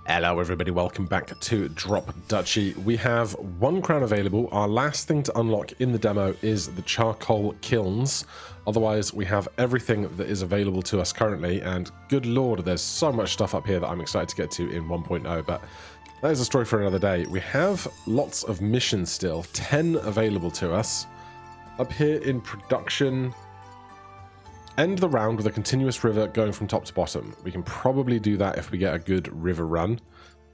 Hello everybody, welcome back to Drop Duchy. We have 1 crown available. Our last thing to unlock in the demo is the charcoal kilns. Otherwise, we have everything that is available to us currently, and good lord, there's so much stuff up here that I'm excited to get to in 1.0, but that is a story for another day. We have lots of missions still, 10 available to us. Up here in production, end the round with a continuous river going from top to bottom. We can probably do that if we get a good river run.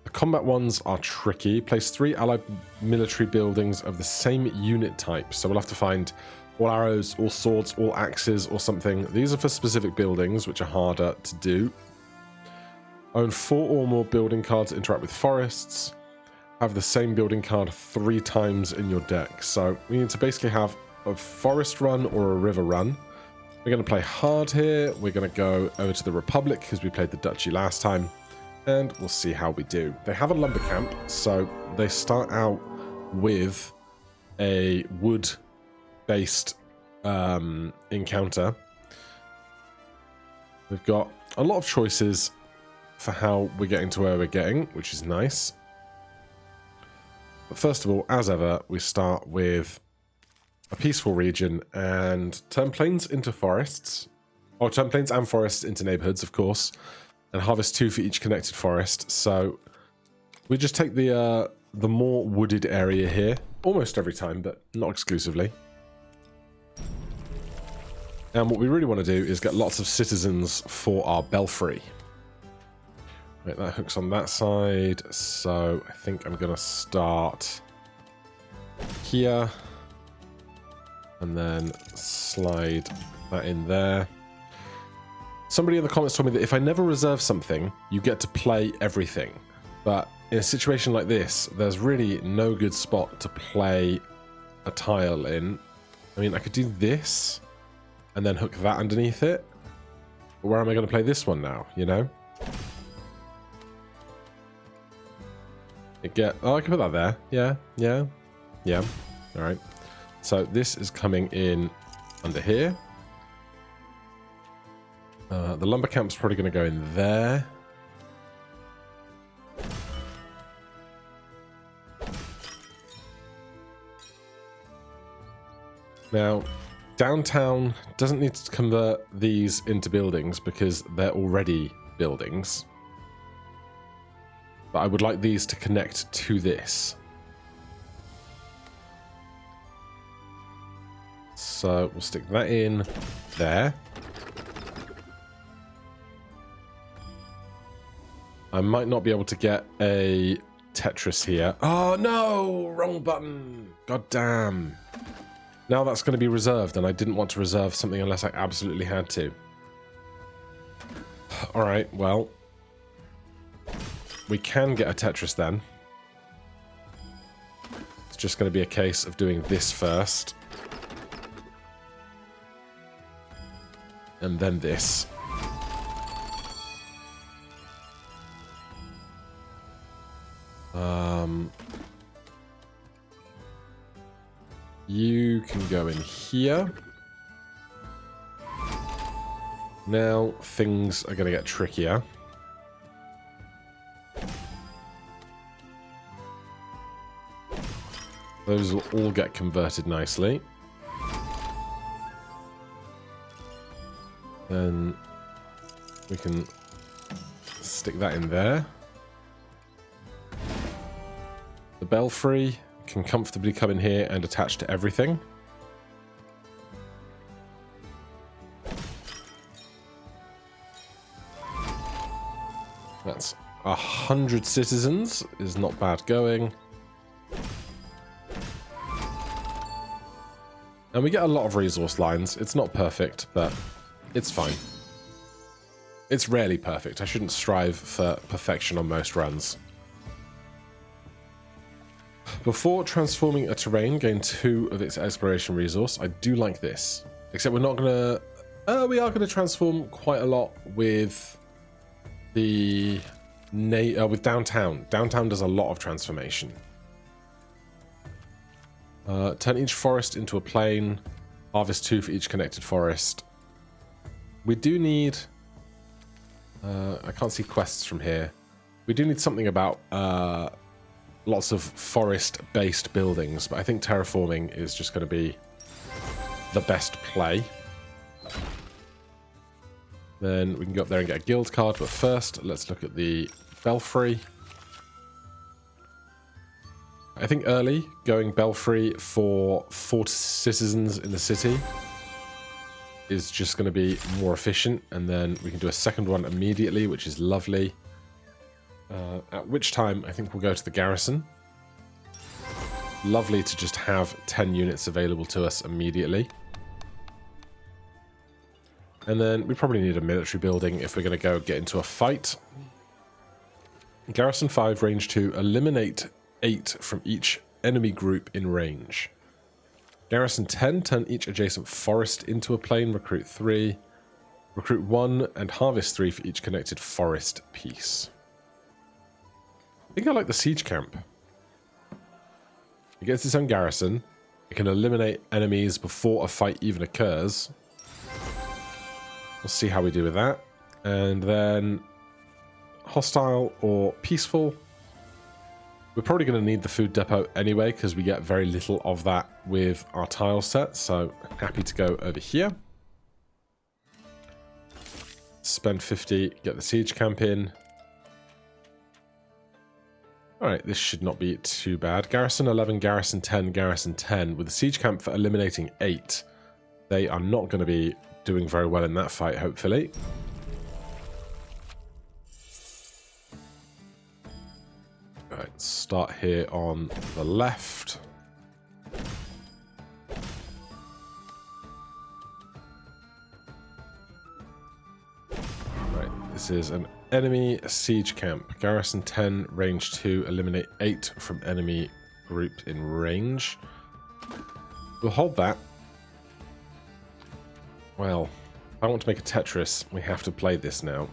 The combat ones are tricky. Place 3 allied military buildings of the same unit type. So we'll have to find all arrows, all swords, all axes or something. These are for specific buildings, which are harder to do. Own 4 or more building cards that interact with forests. Have the same building card 3 times in your deck. So we need to basically have a forest run or a river run. We're going to play hard here. We're going to go over to the Republic because we played the Duchy last time, and we'll see how we do. They have a lumber camp, so they start out with a wood-based encounter. We've got a lot of choices for how we're getting to where we're getting, which is nice. But first of all, as ever, we start with a peaceful region and turn plains into forests, or turn plains and forests into neighborhoods, of course, and harvest 2 for each connected forest. So we just take the more wooded area here, almost every time, but not exclusively. And what we really want to do is get lots of citizens for our belfry. Right, that hooks on that side, so I think I'm going to start here. And then slide that in there. Somebody in the comments told me that if I never reserve something, you get to play everything. But in a situation like this, there's really no good spot to play a tile in. I mean, I could do this and then hook that underneath it. But where am I going to play this one now, you know? Oh, I can put that there. Yeah. All right. So this is coming in under here. The lumber camp's probably going to go in there. Now, downtown doesn't need to convert these into buildings because they're already buildings. But I would like these to connect to this. So we'll stick that in there. I might not be able to get a Tetris here. Oh no! Wrong button! God damn. Now that's going to be reserved, and I didn't want to reserve something unless I absolutely had to. Alright, well. We can get a Tetris then. It's just going to be a case of doing this first. And then this. You can go in here. Now things are going to get trickier. Those will all get converted nicely. Then we can stick that in there. The belfry can comfortably come in here and attach to everything. That's 100 citizens, is not bad going. And we get a lot of resource lines. It's not perfect, but it's fine. It's rarely perfect. I shouldn't strive for perfection on most runs. Before transforming a terrain, gain 2 of its exploration resource. I do like this. Except we're not going to... we are going to transform quite a lot with the... with downtown. Downtown does a lot of transformation. Turn each forest into a plain. Harvest 2 for each connected forest. We do need... I can't see quests from here. We do need something about lots of forest-based buildings, but I think terraforming is just going to be the best play. Then we can go up there and get a guild card, but first let's look at the belfry. I think early going belfry for 4 citizens in the city is just going to be more efficient, and then we can do a second one immediately, which is lovely. At which time I think we'll go to the garrison. Lovely to just have 10 units available to us immediately. And then we probably need a military building if we're going to go get into a fight. Garrison 5, range 2, eliminate 8 from each enemy group in range. Garrison 10, turn each adjacent forest into a plain, recruit 3. Recruit 1 and harvest 3 for each connected forest piece. I think I like the siege camp. It gets its own garrison. It can eliminate enemies before a fight even occurs. We'll see how we do with that. And then hostile or peaceful. We're probably going to need the food depot anyway, because we get very little of that with our tile set. So happy to go over here. Spend 50, get the siege camp in. Alright, this should not be too bad. Garrison 11, Garrison 10, Garrison 10. With the siege camp for eliminating 8. They are not going to be doing very well in that fight, hopefully. Alright, start here on the left. Right, this is an enemy siege camp. Garrison 10, range 2, eliminate 8 from enemy group in range. We'll hold that. Well, if I want to make a Tetris, we have to play this now.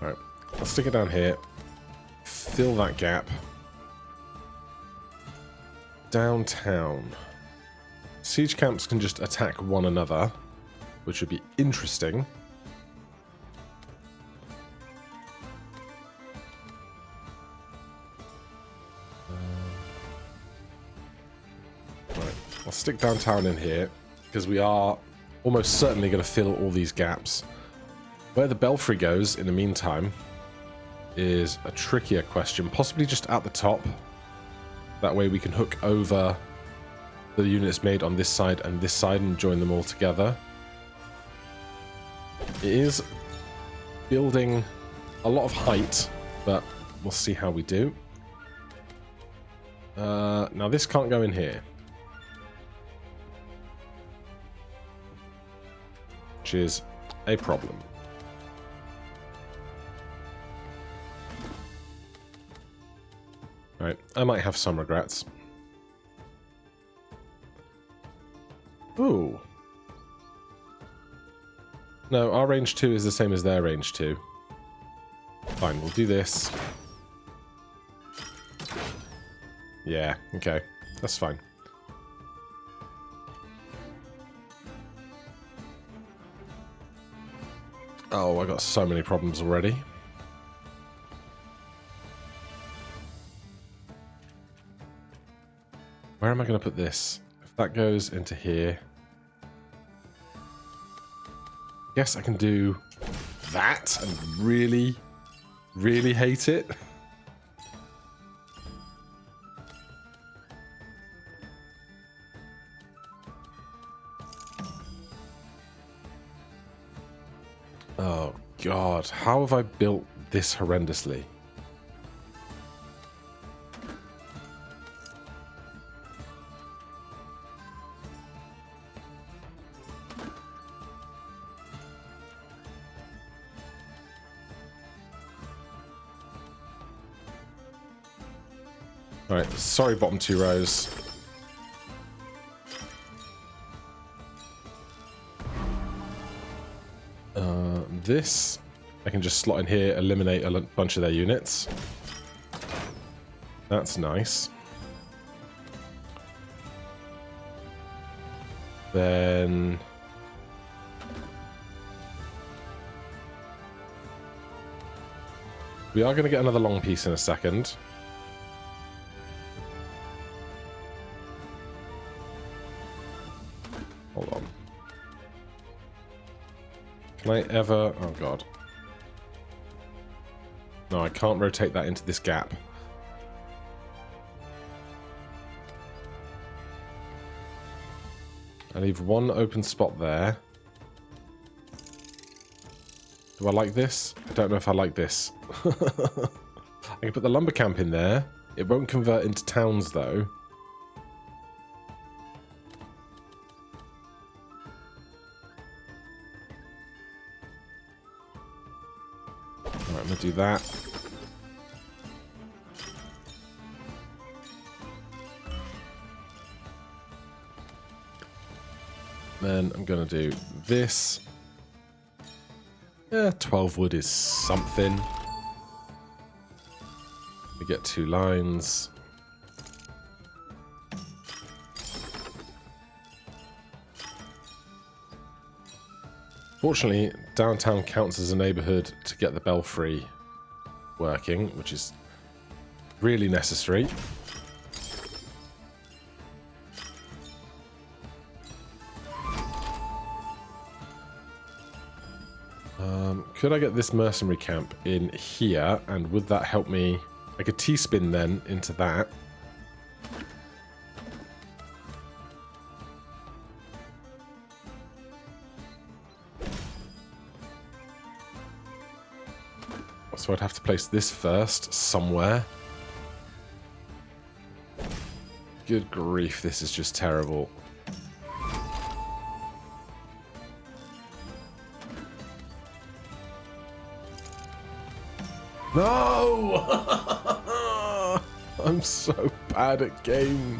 Alright, I'll stick it down here. Fill that gap. Downtown. Siege camps can just attack one another, which would be interesting. Right, I'll stick downtown in here, because we are almost certainly going to fill all these gaps. Where the belfry goes in the meantime is a trickier question, possibly just at the top. That way we can hook over the units made on this side and this side and join them all together. It is building a lot of height, but we'll see how we do. Now this can't go in here, which is a problem. Alright, I might have some regrets. Ooh. No, our range 2 is the same as their range 2. Fine, we'll do this. Yeah, okay. That's fine. Oh, I got so many problems already. Where am I going to put this? If that goes into here... Guess I can do that and really, really hate it. Oh God, how have I built this horrendously? Alright, sorry bottom 2 rows. This, I can just slot in here, eliminate a bunch of their units. That's nice. Then... We are going to get another long piece in a second. Hold on. Can I ever... Oh, God. No, I can't rotate that into this gap. I leave one open spot there. Do I like this? I don't know if I like this. I can put the lumber camp in there. It won't convert into towns, though. Alright, I'm going to do that. Then I'm going to do this. Yeah, 12 wood is something. We get 2 lines. Fortunately, downtown counts as a neighborhood to get the belfry working, which is really necessary. Could I get this mercenary camp in here, and would that help me? I could T-spin then into that. So I'd have to place this first somewhere. Good grief, this is just terrible. No! I'm so bad at game.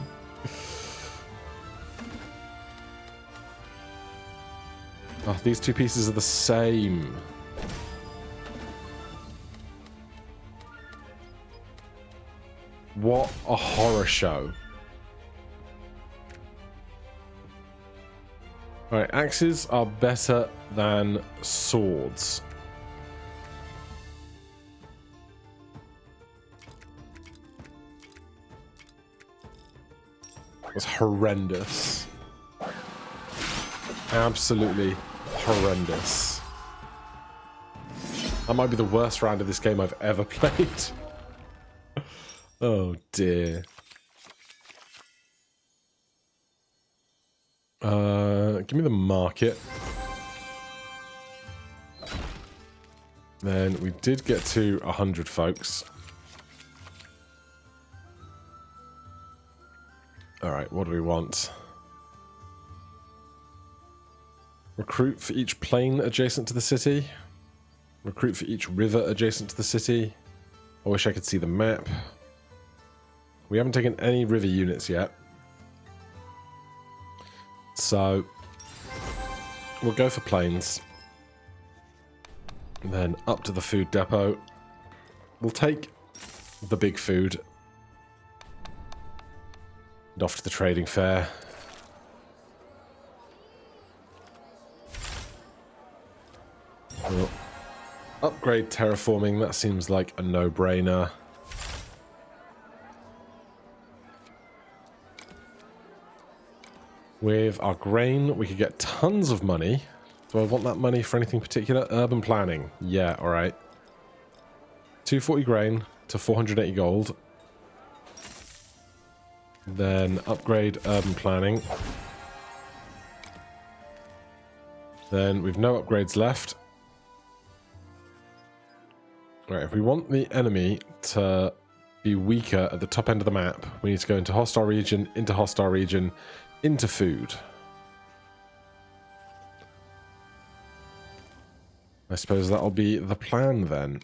Oh, these 2 pieces are the same. What a horror show. Alright, axes are better than swords. Was horrendous. Absolutely horrendous. That might be the worst round of this game I've ever played. Oh dear. Give me the market. Then we did get to 100 folks. Alright, what do we want? Recruit for each plain adjacent to the city. Recruit for each river adjacent to the city. I wish I could see the map. We haven't taken any river units yet. So, we'll go for plains. And then up to the food depot. We'll take the big food. And off to the trading fair. We'll upgrade terraforming. That seems like a no-brainer. With our grain, we could get tons of money. Do I want that money for anything particular? Urban planning. Yeah, alright. 240 grain to 480 gold. Then upgrade urban planning. Then we've no upgrades left. Right, if we want the enemy to be weaker at the top end of the map, we need to go into hostile region, into food. I suppose that'll be the plan then.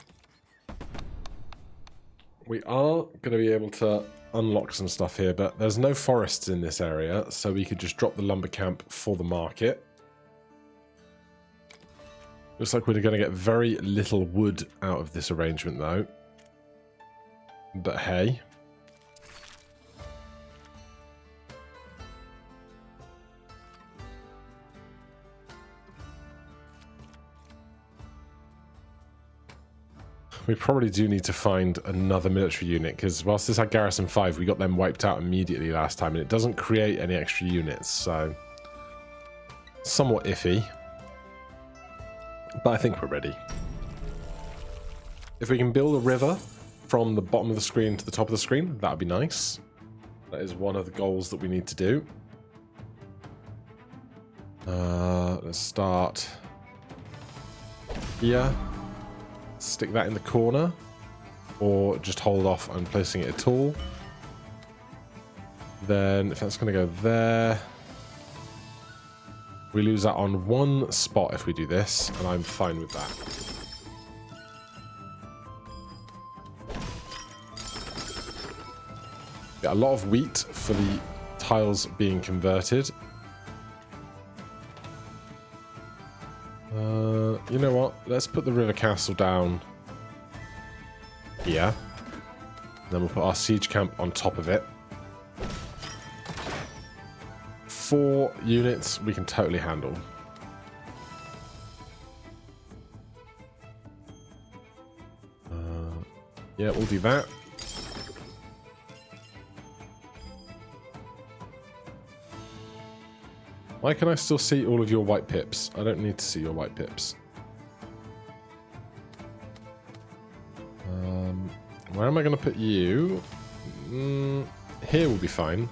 We are going to be able to unlock some stuff here, but there's no forests in this area, so we could just drop the lumber camp for the market. Looks like we're going to get very little wood out of this arrangement though. But hey. we probably do need to find another military unit, because whilst this had garrison 5, we got them wiped out immediately last time, and it doesn't create any extra units, so somewhat iffy. But I think we're ready. If we can build a river from the bottom of the screen to the top of the screen, that would be nice. That is one of the goals that we need to do. Let's start here. Stick that in the corner, or just hold off on placing it at all. Then if that's going to go there, we lose that on one spot if we do this, and I'm fine with that. Get a lot of wheat for the tiles being converted. You know what? Let's put the river castle down here. Then we'll put our siege camp on top of it. 4 units we can totally handle. Yeah, we'll do that. Why can I still see all of your white pips? I don't need to see your white pips. Where am I going to put you? Here will be fine.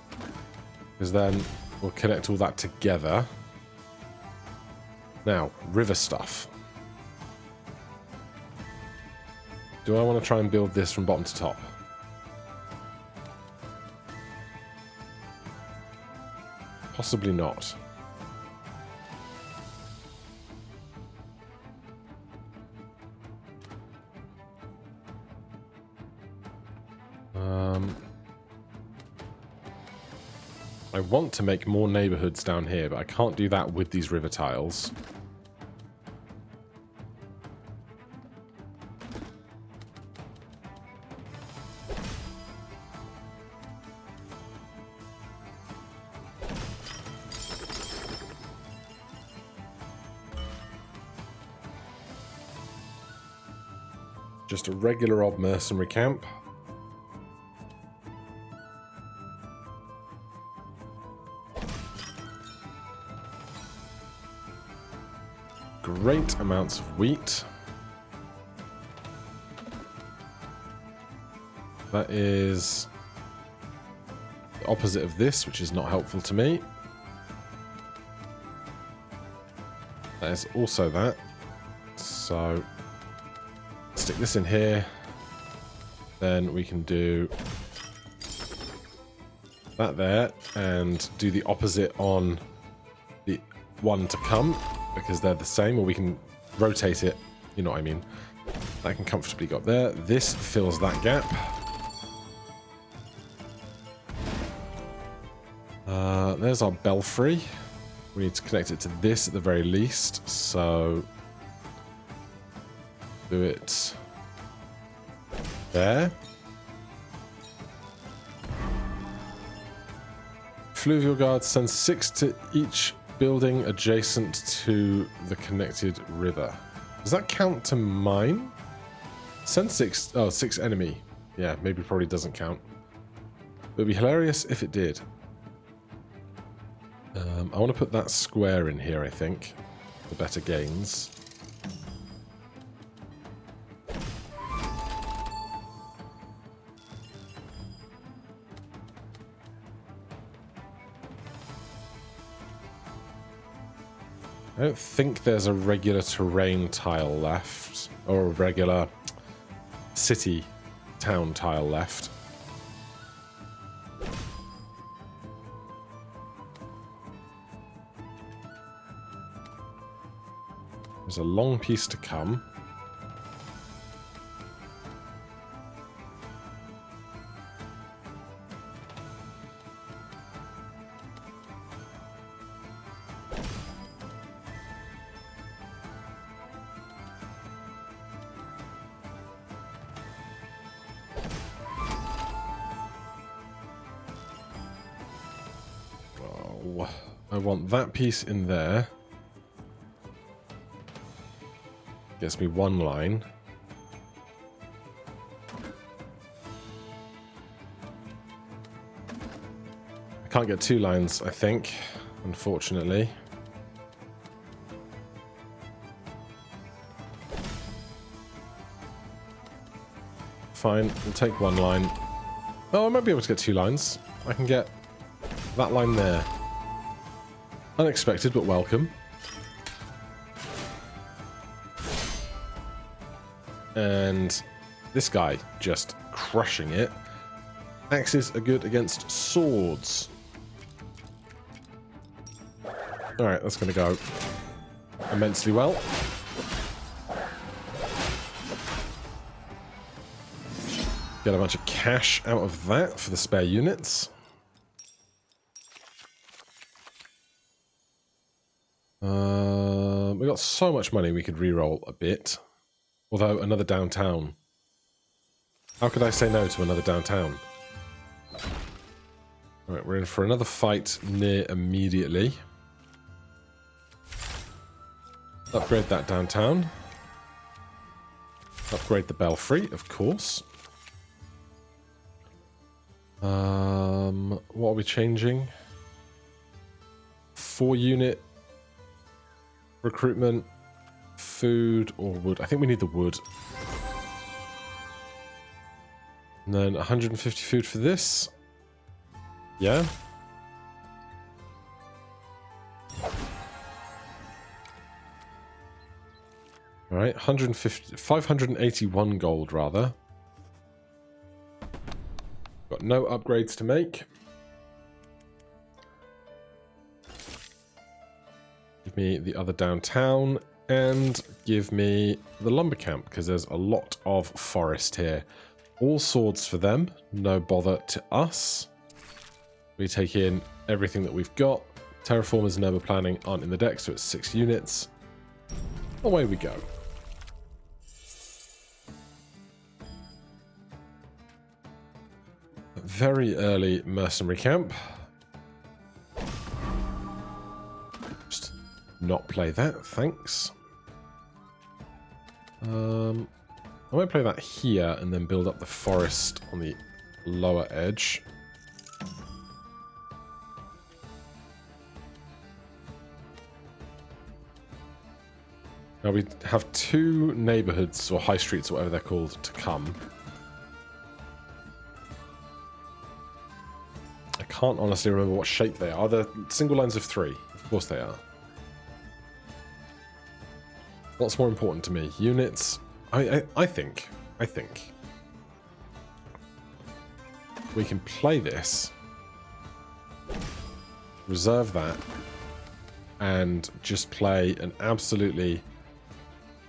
Because then we'll connect all that together. Now, river stuff. Do I want to try and build this from bottom to top? Possibly not. I want to make more neighborhoods down here, but I can't do that with these river tiles. Just a regular old mercenary camp. Great amounts of wheat. That is the opposite of this, which is not helpful to me. That is also that. So stick this in here. Then we can do that there and do the opposite on the one to come, because they're the same, or we can rotate it, you know what I mean. That can comfortably go up there. This fills that gap. There's our belfry. We need to connect it to this at the very least, so do it there. Fluvial guards send 6 to each building adjacent to the connected river. Does that count to mine? Send 6. Oh, 6 enemy. Yeah, maybe probably doesn't count. It would be hilarious if it did. I want to put that square in here, I think, for better gains. I don't think there's a regular terrain tile left, or a regular city town tile left. There's a long piece to come. Oh, I want that piece in there. Gets me one line. Can't get 2 lines, I think, unfortunately. Fine, we'll take 1 line. Oh, I might be able to get 2 lines. I can get that line there. Unexpected, but welcome. And this guy just crushing it. Axes are good against swords. Alright, that's going to go immensely well. Get a bunch of cash out of that for the spare units. We got so much money we could re-roll a bit. Although, another downtown. How could I say no to another downtown? Alright, we're in for another fight near immediately. Upgrade that downtown. Upgrade the belfry, of course. What are we changing? 4 unit recruitment, food or wood. I think we need the wood. And then 150 food for this. Yeah. All right, 581 gold rather. Got no upgrades to make. Give me the other downtown and give me the lumber camp because there's a lot of forest here. All swords for them, no bother to us. We take in everything that we've got. Terraformers and urban planning aren't in the deck, so it's 6 units. Away we go. Very early mercenary camp. Just not play that, thanks. I might play that here and then build up the forest on the lower edge. Now we have 2 neighborhoods or high streets or whatever they're called to come. I can't honestly remember what shape they are. They're single lines of 3. Of course they are. What's more important to me? Units. I think we can play this, reserve that, and just play an absolutely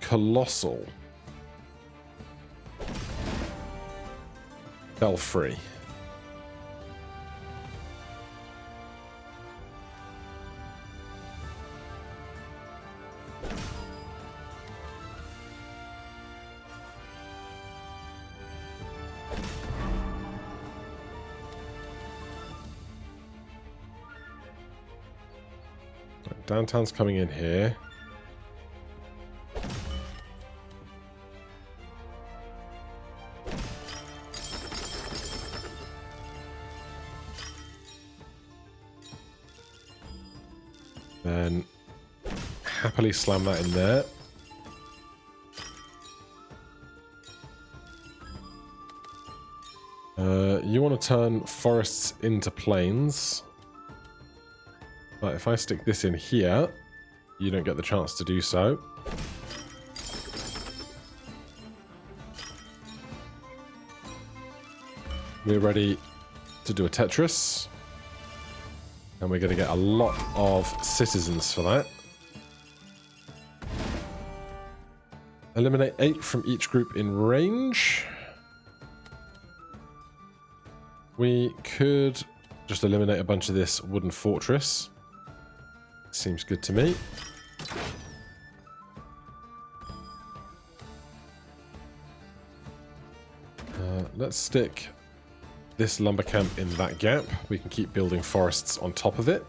colossal belfry. Downtown's coming in here. Then happily slam that in there. You want to turn forests into plains. But if I stick this in here, you don't get the chance to do so. We're ready to do a Tetris. And we're going to get a lot of citizens for that. Eliminate 8 from each group in range. We could just eliminate a bunch of this wooden fortress. Seems good to me. Let's stick this lumber camp in that gap. We can keep building forests on top of it.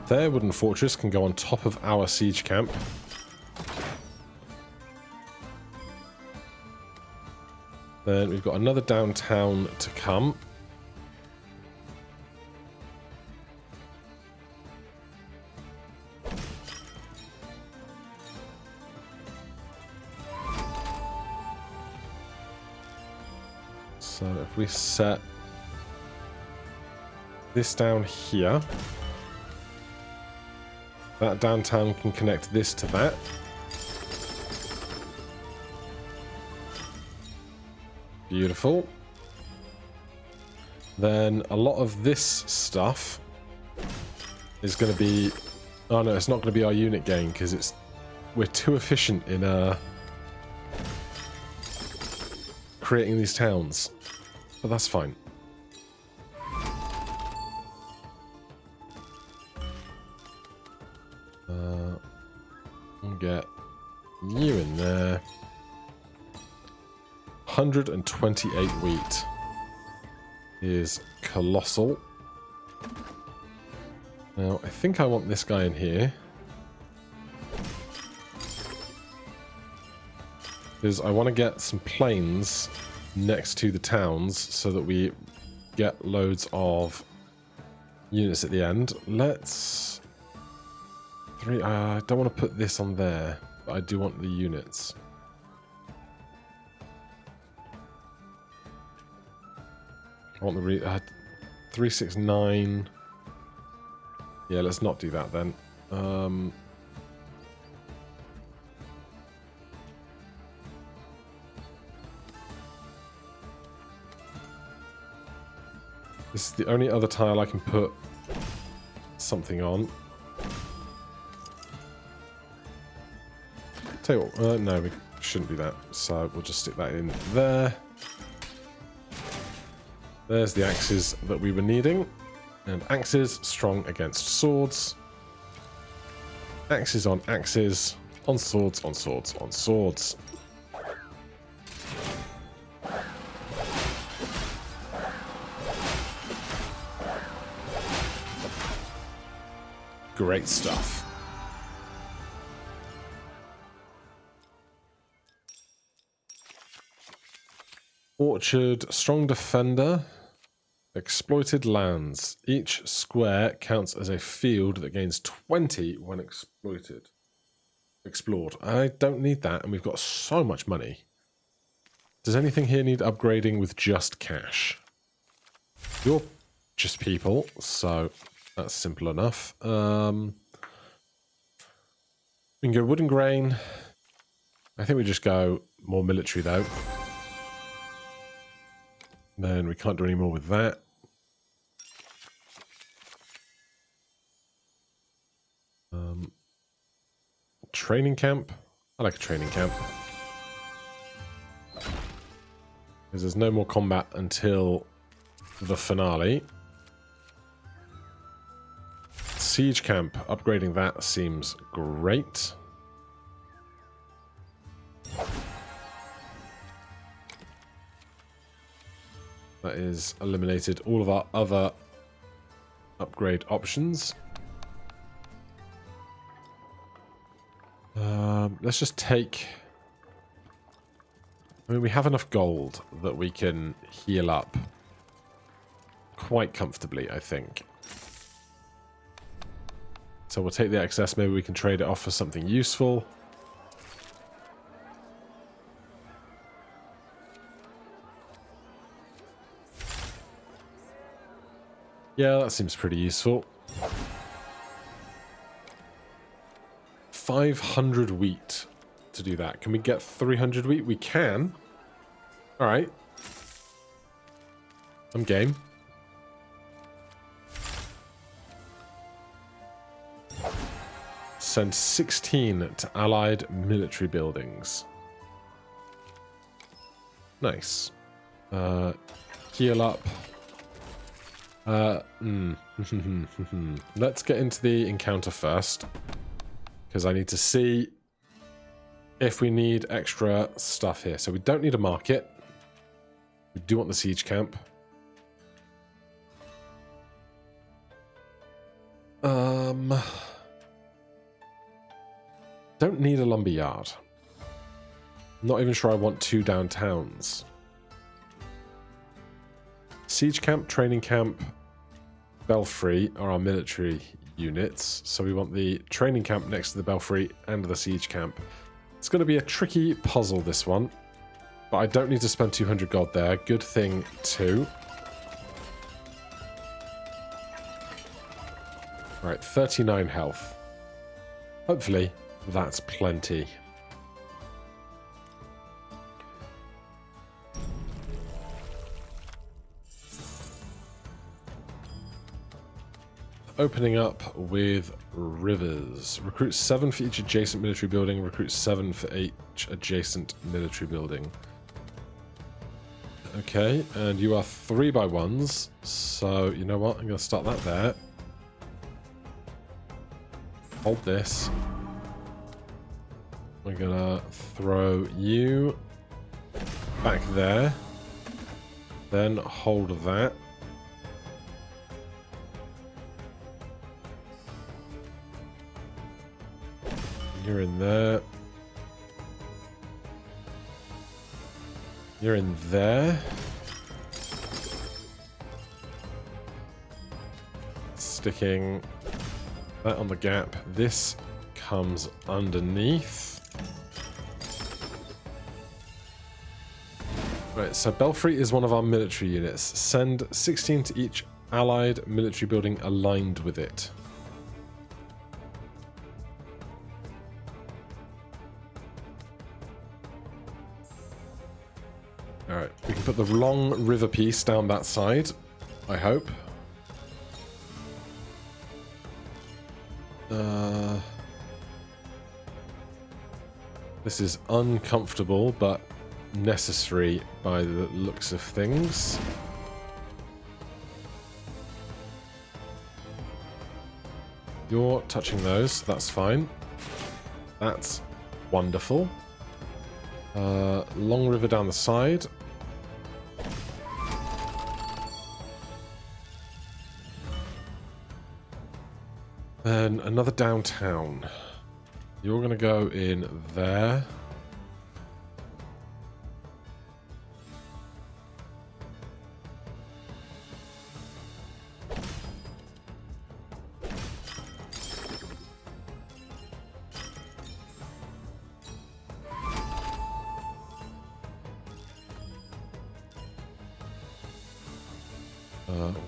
Their wooden fortress can go on top of our siege camp. Then we've got another downtown to come. So if we set this down here, that downtown can connect this to that. Beautiful. Then a lot of this stuff is going to be... Oh no, it's not going to be our unit gain because we're too efficient in creating these towns. But that's fine. We'll get you in there. 128 wheat is colossal. Now, I think I want this guy in here. Because I want to get some plains next to the towns so that we get loads of units at the end. Let's... I don't want to put this on there, but I do want the units. I want the 369. Yeah, let's not do that then. This is the only other tile I can put something on. Tell you what, no, we shouldn't do that. So we'll just stick that in there. There's the axes that we were needing. And axes strong against swords. Axes, on swords, on swords, on swords. Great stuff. Orchard, strong defender, exploited lands. Each square counts as a field that gains 20 when explored. I don't need that, and we've got so much money. Does anything here need upgrading with just cash? You're just people, so that's simple enough. We can go wood and grain. I think we just go more military, though. Then we can't do any more with that. Training camp. I like a training camp. Because there's no more combat until the finale. Siege camp. Upgrading that seems great. That is eliminated all of our other upgrade options. Let's just take... I mean, we have enough gold that we can heal up quite comfortably, I think. So we'll take the excess. Maybe we can trade it off for something useful. Yeah, that seems pretty useful. 500 wheat to do that. Can we get 300 wheat? We can. All right. I'm game. Send 16 to allied military buildings. Nice. Heal up. Let's get into the encounter first, because I need to see if we need extra stuff here. So we don't need a market. We do want the siege camp. Don't need a lumber yard. Not even sure I want 2 downtowns. Siege camp, training camp, belfry are our military units. So we want the training camp next to the belfry and the siege camp. It's going to be a tricky puzzle, this one. But I don't need to spend 200 gold there. Good thing, too. Right, 39 health. Hopefully, that's plenty. Opening up with rivers. Recruit 7 for each adjacent military building. Recruit 7 for each adjacent military building. Okay, and you are 3x1s. So, you know what? I'm going to start that there. Hold this. We're going to throw you back there. Then hold that. You're in there. You're in there. Sticking that on the gap. This comes underneath. Right, so Belfry is one of our military units. Send 16 to each allied military building aligned with it. Alright, we can put the long river piece down that side, I hope. This is uncomfortable, but necessary by the looks of things. You're touching those, that's fine. That's wonderful. Long river down the side. Then another downtown. You're going to go in there.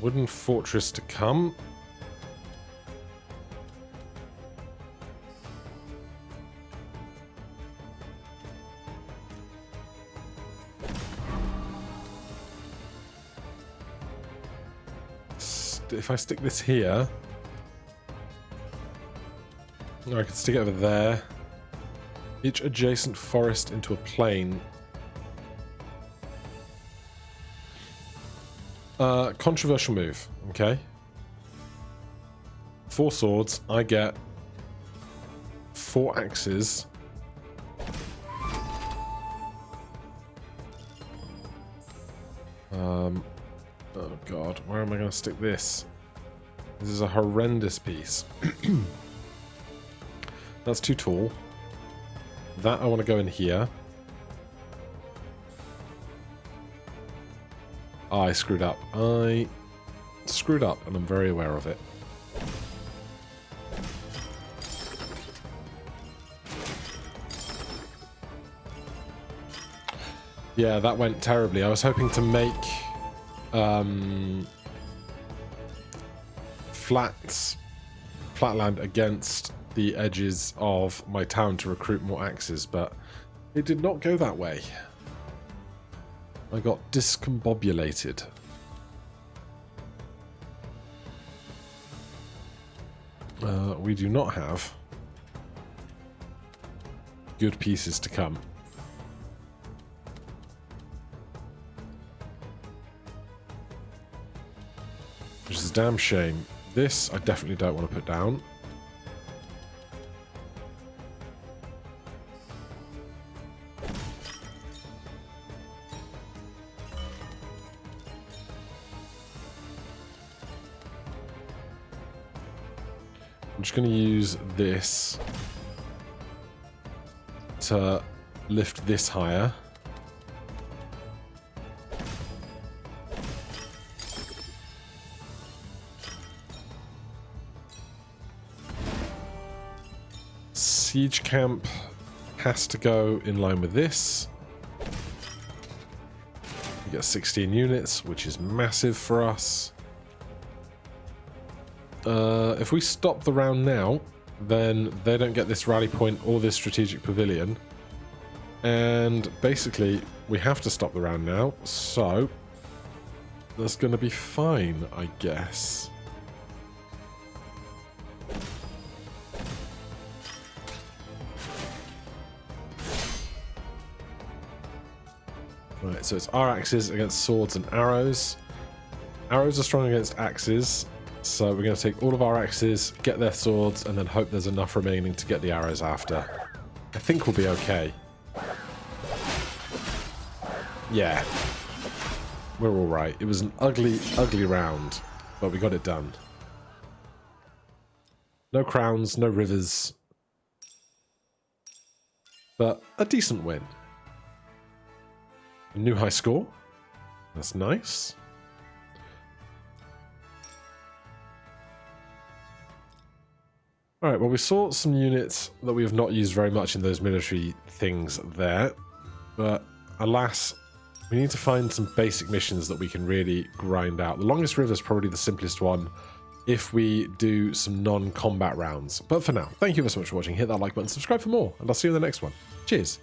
Wooden fortress to come. If I stick this here, or I could stick it over there. Each adjacent forest into a plain. Controversial move, okay? 4 swords, I get 4 axes. Oh god, where am I going to stick this? This is a horrendous piece. That's too tall. That I want to go in here. Oh, I screwed up. I screwed up, and I'm very aware of it. Yeah, that went terribly. I was hoping to make flatland against the edges of my town to recruit more axes, but it did not go that way. I got discombobulated. We do not have good pieces to come. Which is a damn shame. This I definitely don't want to put down. I'm just going to use this to lift this higher. Siege camp has to go in line with this. We get 16 units, which is massive for us. If we stop the round now, then they don't get this rally point or this strategic pavilion. And basically, we have to stop the round now, so that's going to be fine, I guess. Right, so it's our axes against swords and arrows. Arrows are strong against axes, so we're going to take all of our axes, get their swords, and then hope there's enough remaining to get the arrows after. I think we'll be okay. Yeah. We're alright. It was an ugly, ugly round, but we got it done. No crowns, no rivers, but a decent win. A new high score. That's nice. Alright, well, we saw some units that we have not used very much in those military things there, but alas, we need to find some basic missions that we can really grind out. The longest river is probably the simplest one if we do some non-combat rounds. But for now, thank you so much for watching. Hit that like button, subscribe for more, and I'll see you in the next one. Cheers.